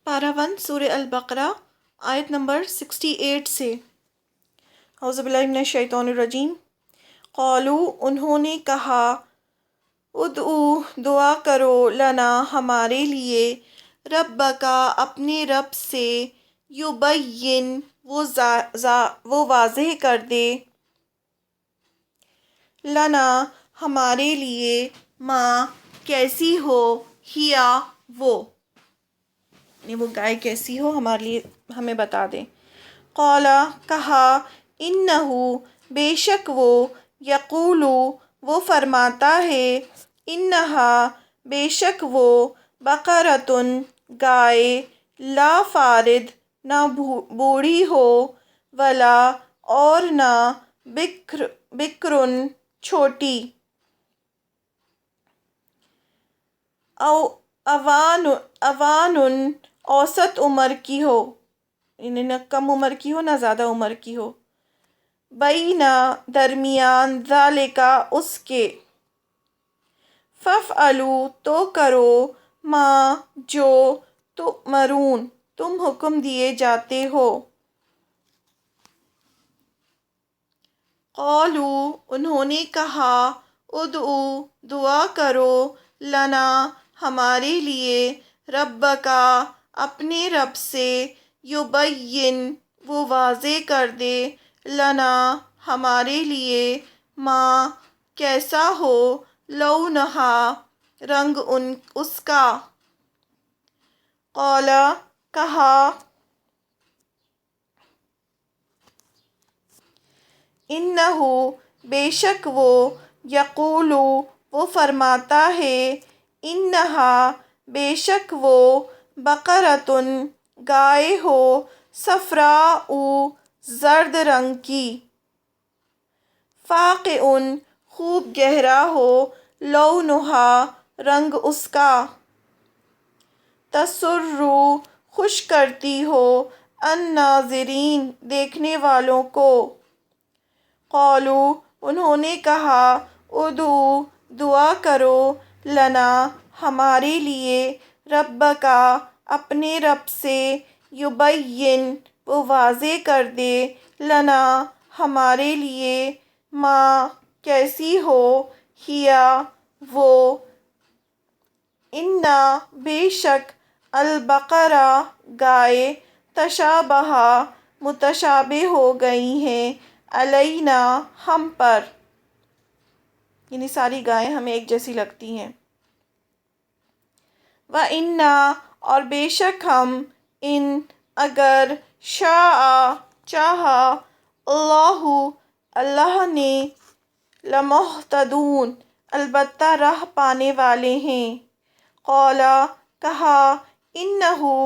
پارہ 1 سورہ البقرہ آیت نمبر 68 سے۔ اعوذ باللہ من الشیطان الرجیم۔ قالو انہوں نے کہا، ادعو دعا کرو، لنا ہمارے لیے، ربکا اپنے رب سے، یبین وہ واضح کر دے، لنا ہمارے لیے، ما کیسی ہو، ہیا وہ یعنی وہ گائے کیسی ہو ہمارے لیے ہمیں بتا دے۔ قالا کہا، انہو بے شک وہ، یقولو وہ فرماتا ہے، انہا بے شک وہ، بقرۃ گائے، لا فارد نہ بوڑھی ہو، ولا اور نہ بکرن چھوٹی، اوان اوسط عمر کی ہو، یعنی نہ کم عمر کی ہو نہ زیادہ عمر کی ہو، بینہ درمیان، ذالکا اس کے، فافعلوا تو کرو، ما جو، تؤمرون تم حکم دیے جاتے ہو۔ قالو انہوں نے کہا، ادعو دعا کرو، لنا ہمارے لیے، ربکا اپنے رب سے، یبین وہ واضح کر دے، لنا ہمارے لیے، ما کیسا ہو، لونہا رنگ اس کا۔ قالا کہا، انہو بے شک وہ، یقولو وہ فرماتا ہے، انہا بے شک وہ، بقرۃ گائے ہو، صفراء زرد رنگ کی، فاقع خوب گہرا ہو، لونہا رنگ اس کا، تسر خوش کرتی ہو، الناظرین دیکھنے والوں کو۔ قالو انہوں نے کہا، ادعو دعا کرو، لنا ہمارے لیے، ربکا اپنے رب سے، یبین وہ واضح کر دے، لنا ہمارے لیے، ما کیسی ہو، ہیا وہ، انا بے شک، البقرہ گائے، تشابہ متشابہ ہو گئی ہیں، علینا ہم پر، یعنی ساری گائیں ہمیں ایک جیسی لگتی ہیں، وَإِنَّا اور بے شک ہم، ان اگر، شاء چاہا، اللہ نے، لمہتدون البتہ راہ پانے والے ہیں۔ قالا کہا، انہو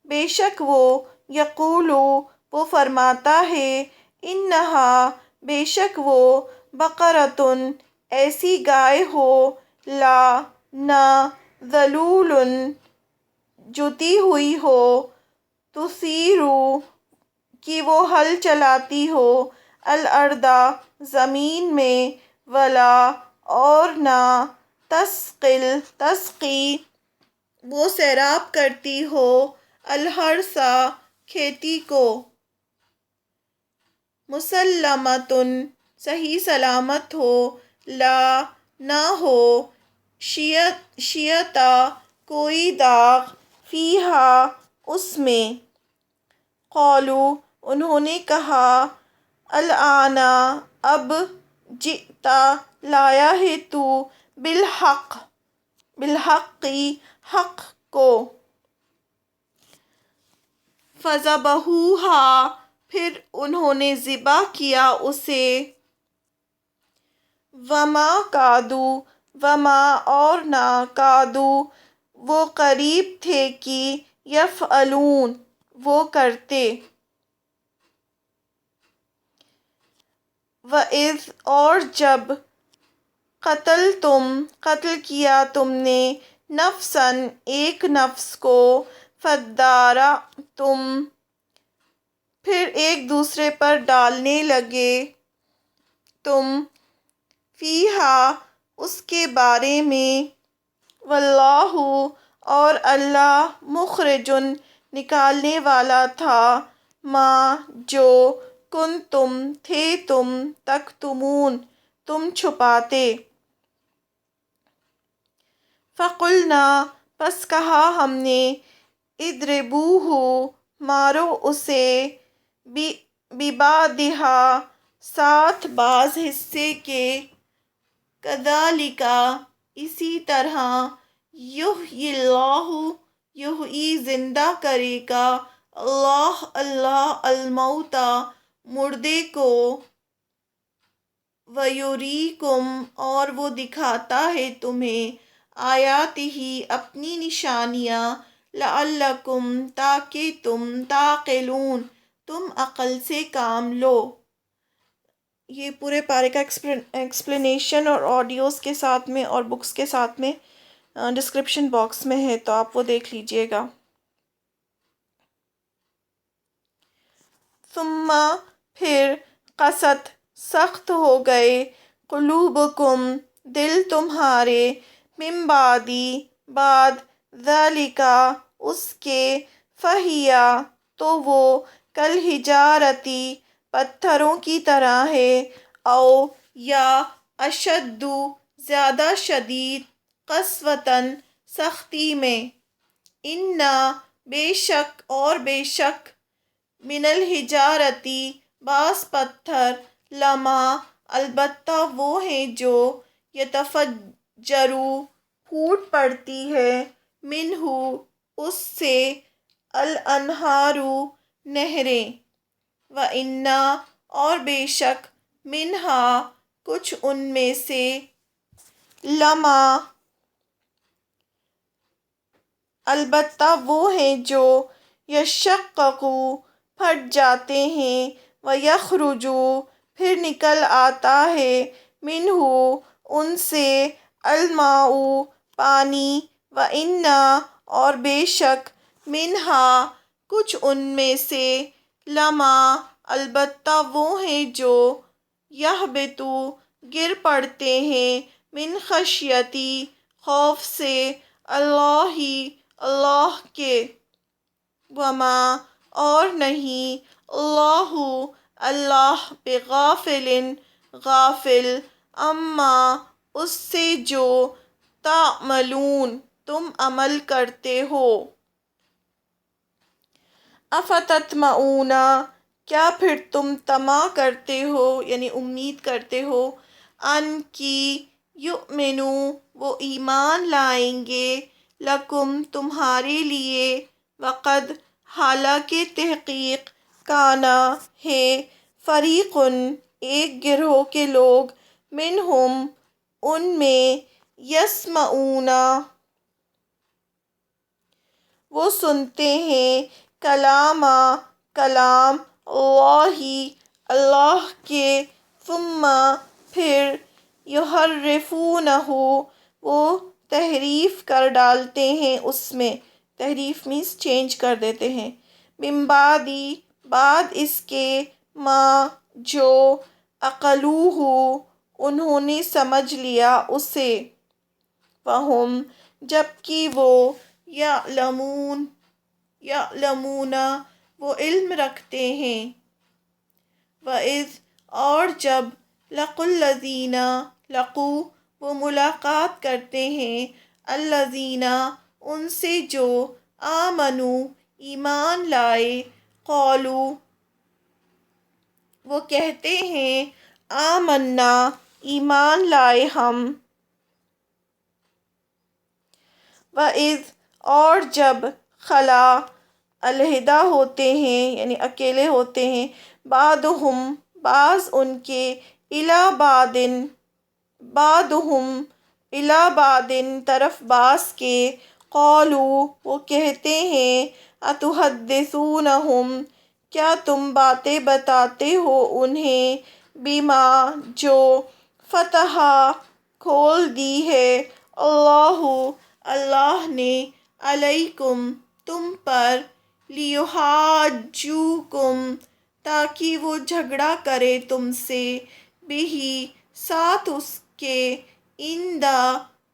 بے شک وہ، یقولو وہ فرماتا ہے، انہا بے شک وہ، بقرۃ ایسی گائے ہو، لا نہ، ذلول جتی ہوئی ہو، تثیر کہ وہ ہل چلاتی ہو، الارض زمین میں، ولا اور نہ، تسقی وہ سیراب کرتی ہو، الحرث کھیتی کو، مسلمۃ صحیح سلامت ہو، لا نہ ہو، شیۃ کوئی داغ، فیہا اس میں۔ قالو انہوں نے کہا، الآن اب، جئت لایا ہے تو، بالحق حق کو، فذبحوہا پھر انہوں نے ذبح کیا اسے، وما کادوا وما اور نہ، کادوا وہ قریب تھے کہ، یفعلون وہ کرتے، وَإِذْ اور جب، قتل کیا تم نے، نفساً ایک نفس کو، فادارأتم پھر ایک دوسرے پر ڈالنے لگے تم، فیہا اس کے بارے میں، واللہ اور اللہ، مخرج نکالنے والا تھا، ما جو کنتم تھے تم، تکتمون تم چھپاتے۔ فقلنا پس کہا ہم نے، اضربوہ مارو اسے، ببعضہا ساتھ بعض حصے کے، کذالک اسی طرح، یحیی اللہ یحیی زندہ کرے گا اللہ الموتیٰ مردے کو، ویریکم اور وہ دکھاتا ہے تمہیں، آیاتہ اپنی نشانیاں، لعلکم تاکہ تم، تعقلون تم عقل سے کام لو۔ یہ پورے پارے کا ایکسپلینیشن اور آڈیوز کے ساتھ میں اور بکس کے ساتھ میں ڈسکرپشن باکس میں ہے، تو آپ وہ دیکھ لیجئے گا۔ ثم پھر، قست سخت ہو گئے، قلوبکم دل تمہارے، من بعد ذالک اس کے، فہی تو وہ، کالحجارۃ پتھروں کی طرح ہے، او یا اشد زیادہ شدید، قسوۃ سختی میں، ان بے شک اور بے شک، من الحجارۃ بعض پتھر، لما البتہ وہ ہیں جو، یتفجر پھوٹ پڑتی ہے، منہ اس سے، الانہار نہریں، وَإِنَّ اور بے شک، منہا کچھ ان میں سے، لما البتہ وہ ہیں جو، یشقق پھٹ جاتے ہیں، ویخرج پھر نکل آتا ہے، منہ ان سے، الماء پانی، وَإِنَّ اور بے شک، منہا کچھ ان میں سے، لما البتہ وہ ہیں جو، یہبط گر پڑتے ہیں، من خشیتی خوف سے، اللہ کے، وما اور نہیں، اللہ بغافل غافل، عما اس سے جو، تعملون تم عمل کرتے ہو۔ افتطمعون کیا پھر تم طمع کرتے ہو، یعنی امید کرتے ہو، ان کی، یؤمنوا وہ ایمان لائیں گے، لکم تمہارے لیے، وقد حالانکہ تحقیق، کانا ہے، فریق ایک گروہ کے لوگ، منہم ان میں، یسمعون وہ سنتے ہیں، کلام اللہ کے، ثم پھر، یحرفونہ وہ تحریف کر ڈالتے ہیں اس میں، تحریف مینس چینج کر دیتے ہیں، من بعد اس کے، ما جو، عقلوہ انہوں نے سمجھ لیا اسے، وہم جبکہ وہ، یعلمون وہ علم رکھتے ہیں، وَإِذْ اور جب، لقوا وہ ملاقات کرتے ہیں، الذین ان سے جو، آمنوا ایمان لائے، قالوا وہ کہتے ہیں، آمنا ایمان لائے ہم، وَإِذْ اور جب، خلا علیحدہ ہوتے ہیں، یعنی اکیلے ہوتے ہیں، بعضہم بعض ان کے، بعضہم الی بعض طرف بعض کے، قالوا وہ کہتے ہیں، اتحدثونہم کیا تم باتیں بتاتے ہو انہیں، بما جو، فتح کھول دی ہے، اللہ نے، علیکم تم پر، لیحاجوکم تاکہ وہ جھگڑا کرے تم سے، بہ ساتھ اس کے، عند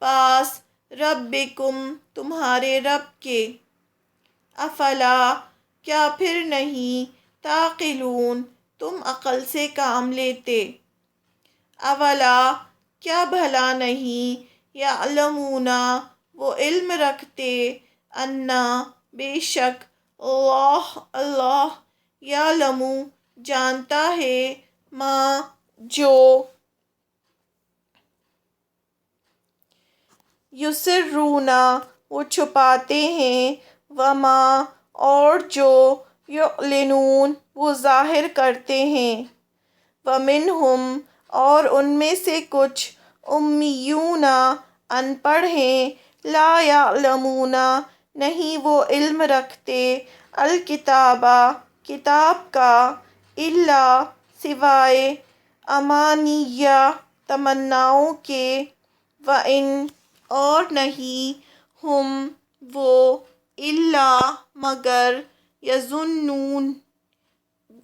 پاس، ربکم تمہارے رب کے، افلا کیا پھر نہیں، تعقلون تم عقل سے کام لیتے، اولا کیا بھلا نہیں، یعلمون وہ علم رکھتے، انا بے شک، اللہ یعلم جانتا ہے، ما جو، یسرون وہ چھپاتے ہیں، وما اور جو، یعلنون وہ ظاہر کرتے ہیں، ومنہم اور ان میں سے کچھ، امیون ان پڑھ ہیں، لا یعلمون نہیں وہ علم رکھتے، الکتابہ کتاب کا، الا سوائے، امانیہ تمناؤں کے، وَإِنْ اور نہیں، ہم وہ، الا مگر، یظنون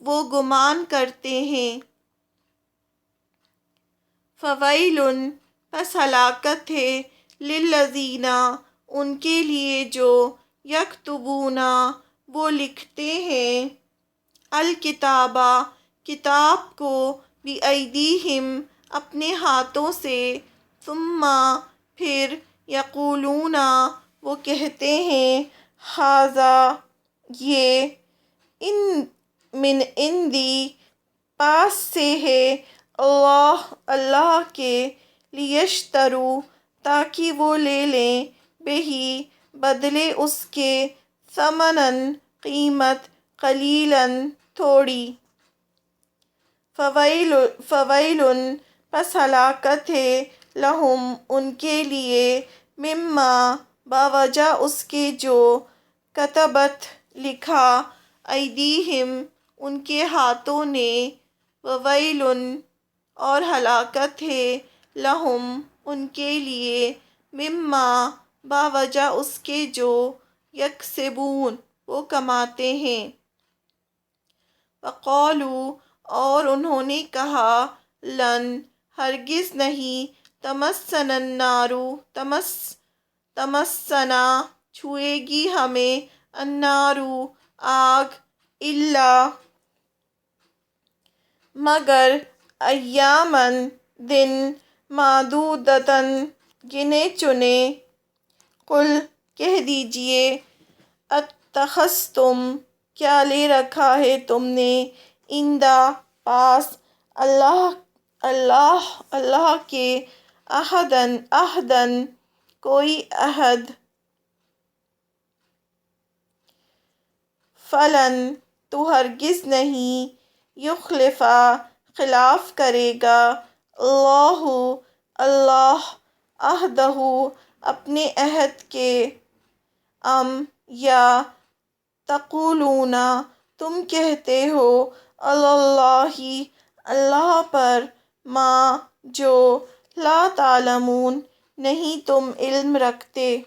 وہ گمان کرتے ہیں، فویل پس ہلاکت ہے، للذین ان کے لیے جو، یکتبون وہ لکھتے ہیں، الکتابہ کتاب کو، بایدیہم اپنے ہاتھوں سے، ثم پھر، یقولون وہ کہتے ہیں، ھذا یہ، من عندی پاس سے ہے، اللہ کے، لیشتروا تاکہ وہ لے لیں، بہی بدلے اس کے، ثمناً قیمت، قلیلاً تھوڑی، فویل پس ہلاکت ہے، لہم ان کے لیے، مما بوجہ اس کے جو، کتبت لکھا، ایدیہم ان کے ہاتھوں نے، وویل اور ہلاکت ہے، لہم ان کے لیے، مما بوجہ اس کے جو، یکسبون وہ کماتے ہیں، وقالوا اور انہوں نے کہا، لن ہرگز نہیں، تمسنا النار تمسنا چھوئے گی ہمیں، النار آگ، الا مگر، ایاماً دن، معدودۃ گنے چنے، قل کہہ دیجئے، اتخذتم کیا لے رکھا ہے تم نے، عند پاس، اللہ کے، عہداً کوئی عہد، فلن تو ہرگز نہیں، یخلفا خلاف کرے گا، اللہ عہدہ اپنے عہد کے، ام یا، تقولون تم کہتے ہو، اللہ پر، ما جو، لا تعلمون نہیں تم علم رکھتے۔